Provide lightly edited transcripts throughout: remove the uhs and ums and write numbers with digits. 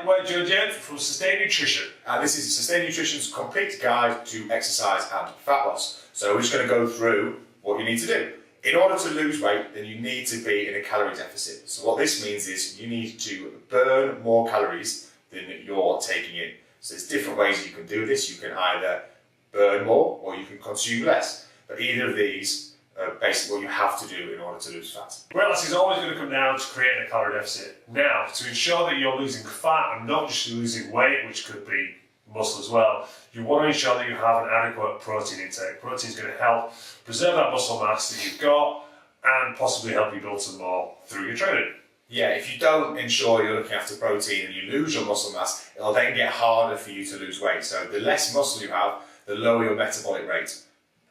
Hi, we're Joe Jen from Sustain Nutrition. And this is Sustain Nutrition's complete guide to exercise and fat loss. So we're just going to go through what you need to do. In order to lose weight, then you need to be in a calorie deficit. So what this means is you need to burn more calories than you're taking in. So there's different ways you can do this. You can either burn more or you can consume less. But either of these are basically what you have to do in order to lose fat. Weight loss is always going to come down to creating a calorie deficit. Now, to ensure that you're losing fat and not just losing weight, which could be muscle as well, you want to ensure that you have an adequate protein intake. Protein is going to help preserve that muscle mass that you've got and possibly help you build some more through your training. Yeah, if you don't ensure you're looking after protein and you lose your muscle mass, it'll then get harder for you to lose weight. So the less muscle you have, the lower your metabolic rate.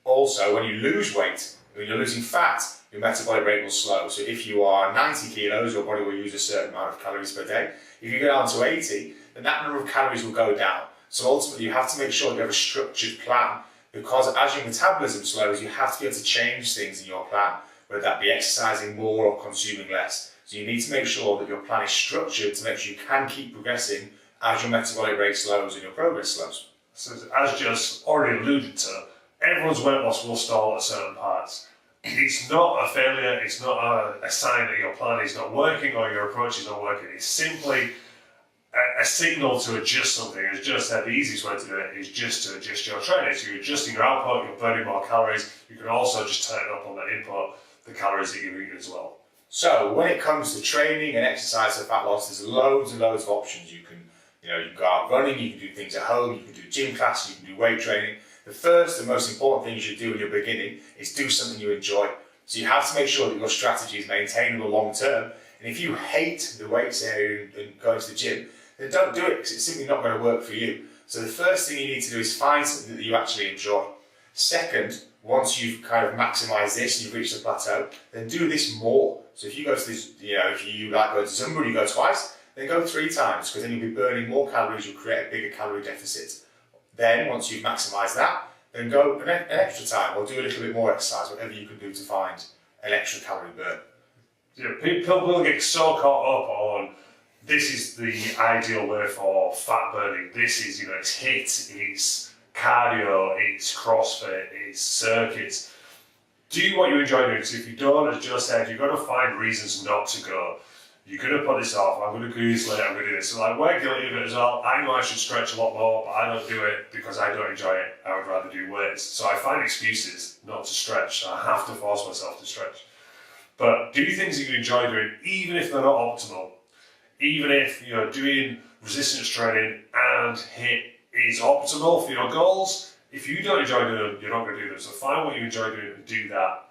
Also, when you lose weight, when you're losing fat, your metabolic rate will slow. So if you are 90 kilos, your body will use a certain amount of calories per day. If you go down to 80, then that number of calories will go down. So ultimately, you have to make sure you have a structured plan, because as your metabolism slows, you have to be able to change things in your plan, whether that be exercising more or consuming less. So you need to make sure that your plan is structured to make sure you can keep progressing as your metabolic rate slows and your progress slows. So as just already alluded to, everyone's weight loss will stall at certain parts. It's not a failure, it's not a sign that your plan is not working or your approach is not working. It's simply a signal to adjust something. As Joe said, the easiest way to do it is just to adjust your training. So you're adjusting your output, you're burning more calories. You can also just turn up on that input, the calories that you're eating as well. So when it comes to training and exercise for fat loss, there's loads and loads of options. You can go out running, you can do things at home, you can do gym classes, you can do weight training. The first and most important thing you should do when you're beginning is do something you enjoy. So you have to make sure that your strategy is maintainable long term. And if you hate the weights area and going to the gym, then don't do it, because it's simply not going to work for you. So the first thing you need to do is find something that you actually enjoy. Second, once you've kind of maximised this and you've reached the plateau, then do this more. So if you go to this, if you like going to Zumba and you go twice, then go 3 times, because then you'll be burning more calories, you'll create a bigger calorie deficit. Then, once you've maximised that, then go an extra time or do a little bit more exercise, whatever you can do to find an extra calorie burn. Yeah, people will get so caught up on this is the ideal way for fat burning. This is, it's HIIT, it's cardio, it's CrossFit, it's circuits. Do what you enjoy doing. So if you don't, as Joe said, you've got to find reasons not to go. You're going to put this off, I'm going to do this later, I'm going to do this. So we're guilty of it as well. I know I should stretch a lot more, but I don't do it because I don't enjoy it. I would rather do weights. So I find excuses not to stretch. So I have to force myself to stretch. But do things that you enjoy doing, even if they're not optimal. Even if doing resistance training and HIIT is optimal for your goals, if you don't enjoy doing them, you're not going to do them. So find what you enjoy doing and do that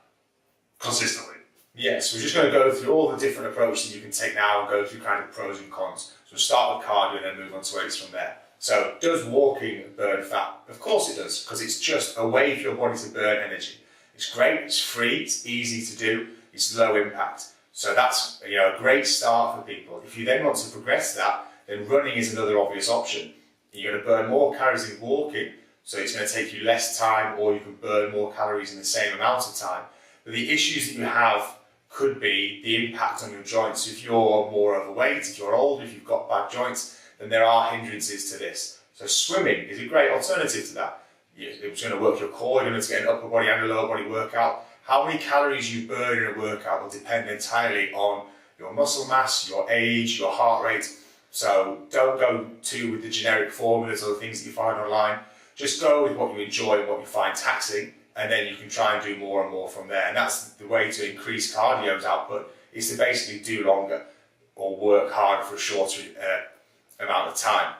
consistently. Yes, we're just going to go through all the different approaches you can take now and go through kind of pros and cons. So we'll start with cardio and then move on to weights from there. So does walking burn fat? Of course it does, because it's just a way for your body to burn energy. It's great, it's free, it's easy to do, it's low impact. So that's a great start for people. If you then want to progress that, then running is another obvious option. You're going to burn more calories in walking, so it's going to take you less time, or you can burn more calories in the same amount of time. But the issues that you have could be the impact on your joints. If you're more overweight, if you're old, if you've got bad joints, then there are hindrances to this. So swimming is a great alternative to that. It's going to work your core, you're going to get an upper body and a lower body workout. How many calories you burn in a workout will depend entirely on your muscle mass, your age, your heart rate. So don't go with the generic formulas or the things that you find online. Just go with what you enjoy and what you find taxing, and then you can try and do more and more from there. And that's the way to increase cardio's output, is to basically do longer or work harder for a shorter amount of time,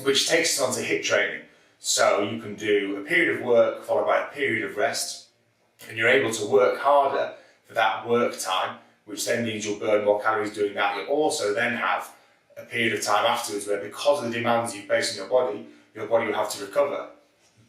which takes us on to HIIT training. So you can do a period of work followed by a period of rest, and you're able to work harder for that work time, which then means you'll burn more calories doing that. You'll also then have a period of time afterwards where, because of the demands you place on your body will have to recover.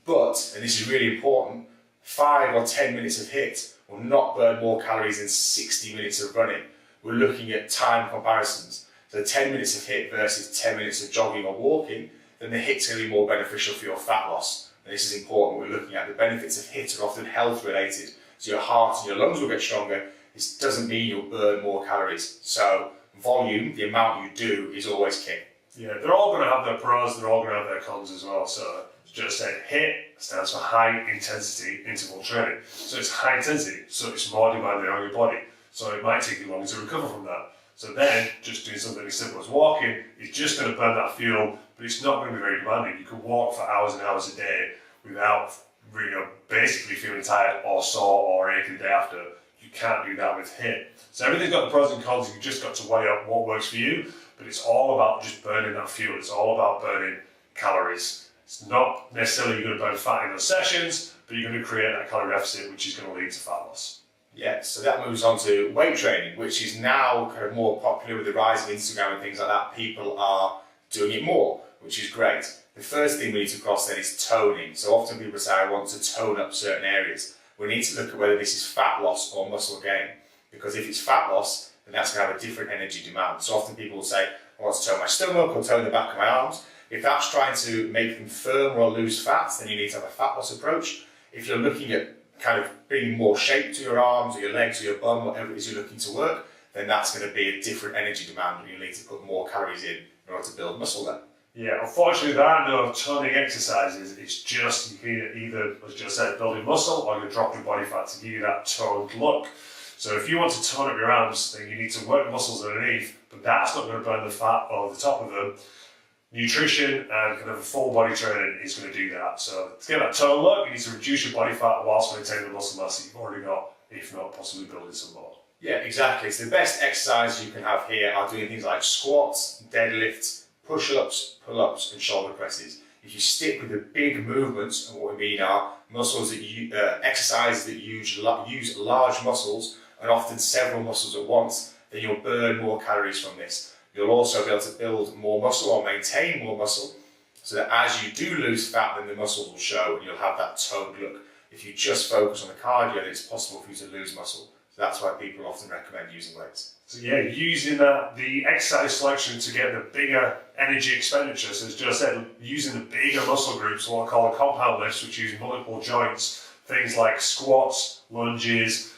But, and this is really important, 5 or 10 minutes of HIIT will not burn more calories than 60 minutes of running. We're looking at time comparisons. So 10 minutes of HIIT versus 10 minutes of jogging or walking, then the HIIT's going to be more beneficial for your fat loss. And this is important. We're looking at the benefits of HIIT are often health related. So your heart and your lungs will get stronger. This doesn't mean you'll burn more calories. So volume, the amount you do, is always king. Yeah, they're all going to have their pros, they're all going to have their cons as well. So, just said HIIT stands for high intensity interval training. So it's high intensity, so it's more demanding on your body. So it might take you longer to recover from that. So then, just doing something as simple as walking is just going to burn that fuel, but it's not going to be very demanding. You can walk for hours and hours a day without basically feeling tired or sore or aching the day after. You can't do that with HIIT. So everything's got the pros and cons. You've just got to weigh up what works for you, but it's all about just burning that fuel. It's all about burning calories. It's not necessarily you're going to burn fat in those sessions, but you're going to create that calorie deficit, which is going to lead to fat loss. Yeah, so that moves on to weight training, which is now kind of more popular with the rise of Instagram and things like that. People are doing it more, which is great. The first thing we need to cross then is toning. So often people say, I want to tone up certain areas. We need to look at whether this is fat loss or muscle gain. Because if it's fat loss, then that's going to have a different energy demand. So often people will say, I want to tone my stomach or tone the back of my arms. If that's trying to make them firm or lose fat, then you need to have a fat loss approach. If you're looking at kind of bringing more shape to your arms or your legs or your bum, whatever it is you're looking to work, then that's going to be a different energy demand and you need to put more calories in order to build muscle then. Yeah, unfortunately there are no toning exercises. It's just you can either, as just said, building muscle or you're dropping body fat to give you that toned look. So if you want to tone up your arms, then you need to work muscles underneath, but that's not going to burn the fat over the top of them. Nutrition and kind of a full body training is going to do that. So to get that tone look, you need to reduce your body fat whilst maintaining the muscle mass that you've already got, if not possibly building some more. Yeah, exactly. So the best exercises you can have here are doing things like squats, deadlifts, push-ups, pull-ups and shoulder presses. If you stick with the big movements, and what we mean are muscles that exercises that use large muscles and often several muscles at once, then you'll burn more calories from this. You'll also be able to build more muscle or maintain more muscle so that as you do lose fat, then the muscles will show and you'll have that toned look. If you just focus on the cardio, then it's possible for you to lose muscle. So that's why people often recommend using weights. So yeah, using the exercise selection to get the bigger energy expenditure. So as Joe said, using the bigger muscle groups, what I call compound lifts, which use multiple joints, things like squats, lunges,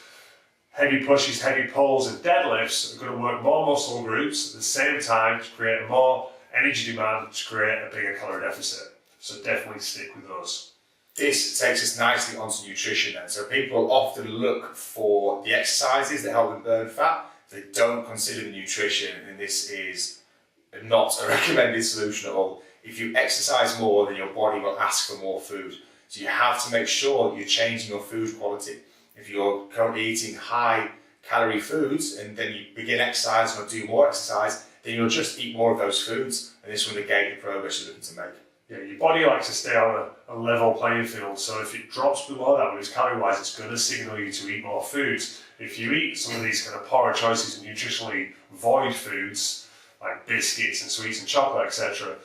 heavy pushes, heavy pulls and deadlifts are going to work more muscle groups at the same time to create more energy demand to create a bigger calorie deficit. So definitely stick with those. This takes us nicely onto nutrition then. So people often look for the exercises that help them burn fat. They don't consider the nutrition, and this is not a recommended solution at all. If you exercise more, then your body will ask for more food. So you have to make sure that you're changing your food quality. If you're currently eating high calorie foods and then you begin exercise or do more exercise, then you'll just eat more of those foods and this will negate the progress you're looking to make. Yeah, your body likes to stay on a level playing field, so if it drops below that, with calorie-wise, it's going to signal you to eat more foods. If you eat some of these kind of poorer choices and nutritionally void foods, like biscuits and sweets and chocolate, etc.,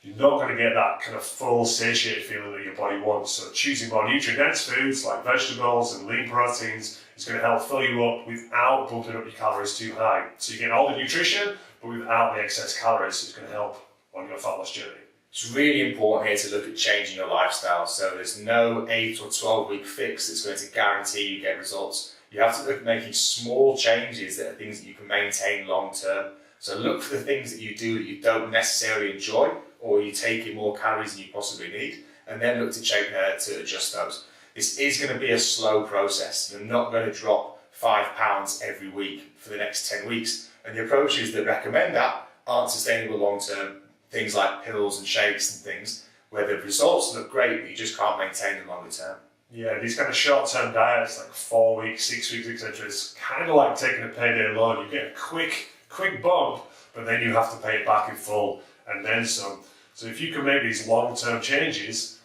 you're not going to get that kind of full, satiated feeling that your body wants. So choosing more nutrient-dense foods like vegetables and lean proteins is going to help fill you up without bumping up your calories too high. So you get all the nutrition, but without the excess calories, so it's going to help on your fat loss journey. It's really important here to look at changing your lifestyle. So there's no 8 or 12-week fix that's going to guarantee you get results. You have to look at making small changes that are things that you can maintain long term. So look for the things that you do that you don't necessarily enjoy, or you take in more calories than you possibly need, and then look to adjust those. This is going to be a slow process. You're not going to drop 5 pounds every week for the next 10 weeks. And the approaches that recommend that aren't sustainable long term. Things like pills and shakes and things, where the results look great, but you just can't maintain them longer term. Yeah, these kind of short-term diets, like 4 weeks, 6 weeks, etc., it's kind of like taking a payday loan. You get a quick bump, but then you have to pay it back in full and then some. So if you can make these long-term changes,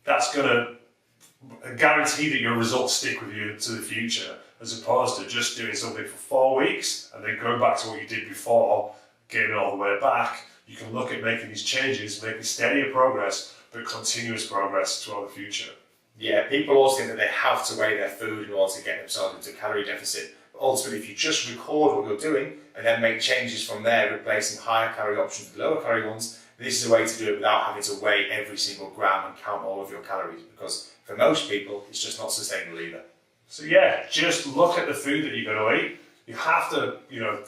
that's going to guarantee that your results stick with you to the future, as opposed to just doing something for 4 weeks and then going back to what you did before, getting all the way back. You can look at making these changes, making steadier progress, but continuous progress throughout the future. Yeah, people always think that they have to weigh their food in order to get themselves into a calorie deficit. But ultimately, if you just record what you're doing and then make changes from there, replacing higher calorie options with lower calorie ones, this is a way to do it without having to weigh every single gram and count all of your calories. Because for most people, it's just not sustainable either. So yeah, just look at the food that you're going to eat. You have to,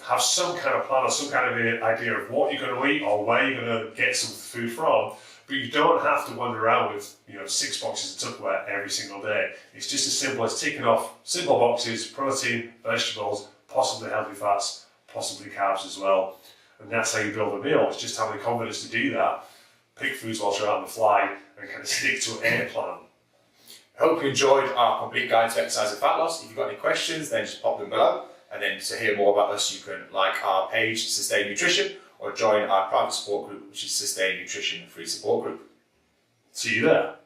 have some kind of plan or some kind of idea of what you're going to eat or where you're going to get some food from. But you don't have to wander around with 6 boxes of Tupperware every single day. It's just as simple as ticking off simple boxes: protein, vegetables, possibly healthy fats, possibly carbs as well. And that's how you build a meal. It's just having the confidence to do that. Pick foods whilst you're out on the fly and kind of stick to a plan. I hope you enjoyed our complete guide to exercise and fat loss. If you've got any questions, then just pop them below. And then to hear more about us, you can like our page, Sustain Nutrition, or join our private support group, which is Sustain Nutrition Free Support Group. See you there.